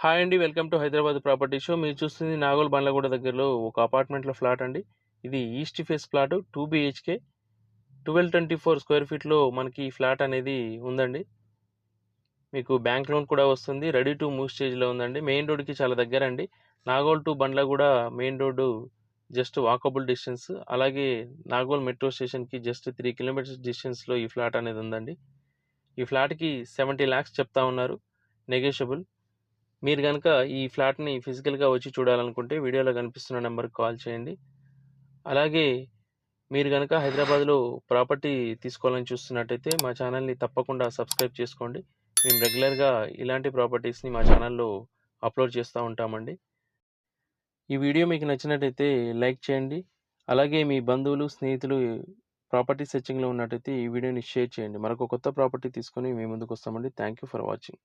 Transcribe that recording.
Hi అండి. Welcome to Hyderabad property show. మీరు చూస్తుంది నాగోల్ బండ్లగూడ దగ్గరలో ఒక అపార్ట్మెంట్‌లో ఫ్లాట్ అండి. ఇది east face flat 2 BHK 1224 square ఫీట్‌లో మనకి ఈ ఫ్లాట్ అనేది ఉందండి. మీకు బ్యాంక్ లోన్ కూడా వస్తుంది. రెడీ టు మూవ్ స్టేజ్‌లో ఉందండి. మెయిన్ రోడ్‌కి చాలా దగ్గరండి. Nagole to Bandlaguda main road just walkable distance. అలాగే నాగోల్ మెట్రో స్టేషన్‌కి జస్ట్ 3 కిలోమీటర్స్ డిస్టెన్స్‌లో ఈ ఫ్లాట్ అనేది ఉందండి. ఈ ఫ్లాట్‌కి 70 లాక్స్ చెప్తా ఉన్నారు. నెగోషియబుల్. మీరు గనక ఈ ఫ్లాట్‌ని ఫిజికల్‌గా వచ్చి చూడాలనుకుంటే వీడియోలో కనిపిస్తున్న నంబర్‌కి కాల్ చేయండి. అలాగే మీరు గనక హైదరాబాద్‌లో ప్రాపర్టీ తీసుకోవాలని చూస్తున్నట్టయితే మా ఛానల్‌ని తప్పకుండా సబ్స్క్రైబ్ చేసుకోండి. మేము రెగ్యులర్‌గా ఇలాంటి ప్రాపర్టీస్‌ని మా ఛానల్‌లో అప్‌లోడ్ చేస్తూ ఉంటామండి. ఈ వీడియో మీకు నచ్చినట్టయితే లైక్ చేయండి. అలాగే మీ బంధువులు, స్నేహితులు ప్రాపర్టీ సెర్చింగ్‌లో ఉన్నట్టయితే ఈ వీడియోని షేర్ చేయండి. మరొక కొత్త ప్రాపర్టీ తీసుకొని మీ ముందుకొస్తామండి. Thank you for watching.